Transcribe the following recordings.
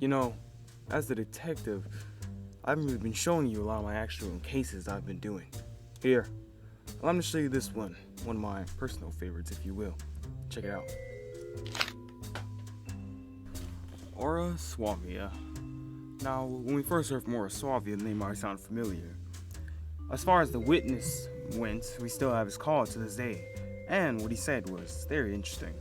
You know, as a detective, I haven't really been showing you a lot of my actual cases I've been doing. Here, allow me to show you this one of my personal favorites, if you will. Check it out. Aura Suavia. Now, when we first heard from Aura Suavia, the name might sound familiar. As far as the witness went, we still have his call to this day, and what he said was very interesting.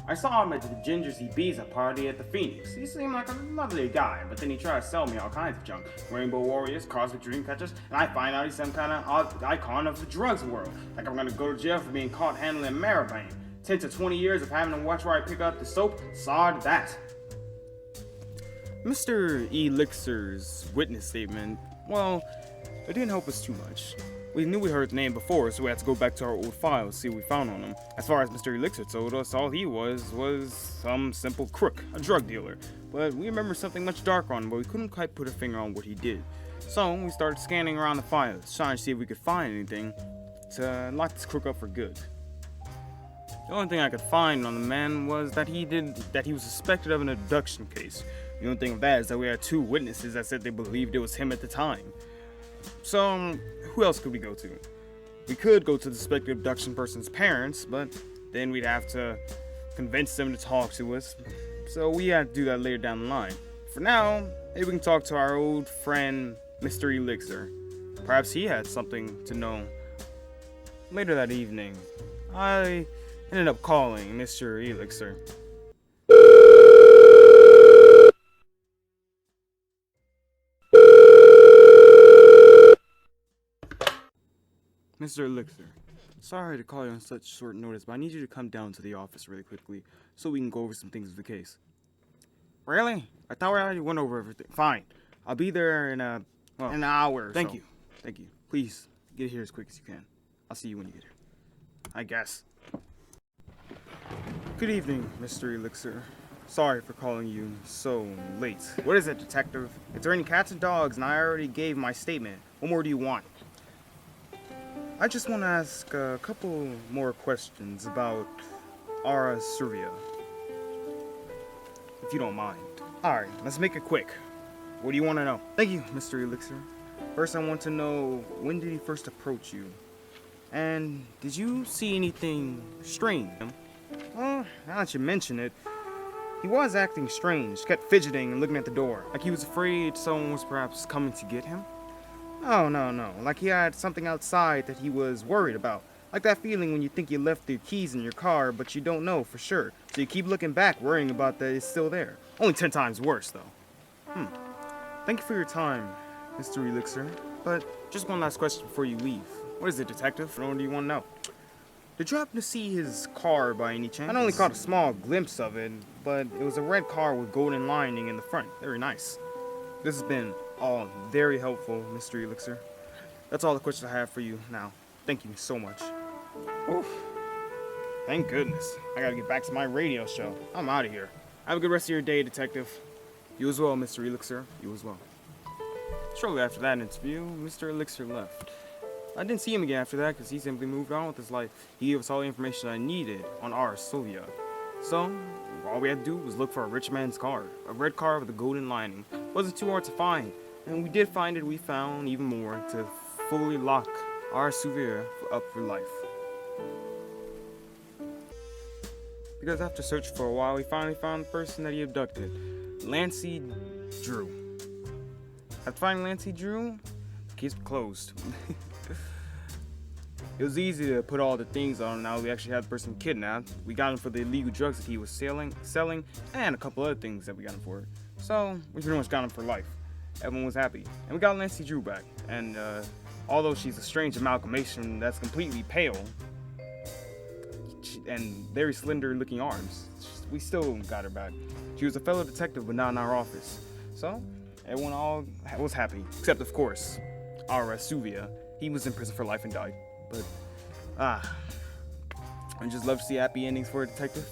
I saw him at the Ginger's Ibiza party at the Phoenix. He seemed like a lovely guy, but then he tried to sell me all kinds of junk. Rainbow Warriors, Cosmic Dreamcatchers, and I find out he's some kind of odd icon of the drugs world. Like I'm gonna go to jail for being caught handling Maribane. 10 to 20 years of having to watch where I pick up the soap, sod that. Mr. Elixir's witness statement, well, it didn't help us too much. We knew we heard the name before, so we had to go back to our old files to see what we found on him. As far as Mr. Elixir told us, all he was some simple crook, a drug dealer. But we remember something much darker on him, but we couldn't quite put a finger on what he did. So we started scanning around the files, trying to see if we could find anything to lock this crook up for good. The only thing I could find on the man was that he was suspected of an abduction case. The only thing of that is that we had 2 witnesses that said they believed it was him at the time. So, who else could we go to? We could go to the suspected abduction person's parents, but then we'd have to convince them to talk to us. So we had to do that later down the line. For now, maybe we can talk to our old friend, Mr. Elixir. Perhaps he had something to know. Later that evening, I ended up calling Mr. Elixir. Mr. Elixir, sorry to call you on such short notice, but I need you to come down to the office really quickly so we can go over some things with the case. Really? I thought we already went over everything. Fine. I'll be there in an hour or Thank so. you. Thank you. Please, get here as quick as you can. I'll see you when you get here. I guess. Good evening, Mr. Elixir. Sorry for calling you so late. What is it, detective? Is there any cats and dogs? And I already gave my statement. What more do you want? I just want to ask a couple more questions about Aura Suavia, if you don't mind. Alright, let's make it quick. What do you want to know? Thank you, Mr. Elixir. First, I want to know, when did he first approach you? And did you see anything strange? Well, now that you mention it, he was acting strange, kept fidgeting and looking at the door, like he was afraid someone was perhaps coming to get him. Oh, no. Like he had something outside that he was worried about. Like that feeling when you think you left the keys in your car, but you don't know for sure. So you keep looking back, worrying about that it's still there. Only 10 times worse, though. Thank you for your time, Mr. Elixir. But just one last question before you leave. What is it, detective? What do you want to know? Did you happen to see his car by any chance? I only caught a small glimpse of it, but it was a red car with golden lining in the front. Very nice. This has been all very helpful, Mr. Elixir. That's all the questions I have for you now. Thank you so much. Oof. Thank goodness. I gotta get back to my radio show. I'm out of here. Have a good rest of your day, detective. You as well, Mr. Elixir. You as well. Shortly after that interview, Mr. Elixir left. I didn't see him again after that because he simply moved on with his life. He gave us all the information I needed on Aura Suavia. So, all we had to do was look for a rich man's car. A red car with a golden lining. Wasn't too hard to find. And we did find it, we found even more to fully lock Aura Suavia up for life. Because after searching for a while, we finally found the person that he abducted. Lancey Drew. After finding Lancey Drew, the case was closed. It was easy to put all the things on. Now we actually had the person kidnapped. We got him for the illegal drugs that he was selling, and a couple other things that we got him for. So we pretty much got him for life. Everyone was happy, and we got Lancey Drew back. And although she's a strange amalgamation that's completely pale and very slender-looking arms, we still got her back. She was a fellow detective, but not in our office. So everyone all was happy, except of course Aura Suavia. He was in prison for life and died. But I just love to see happy endings for a detective.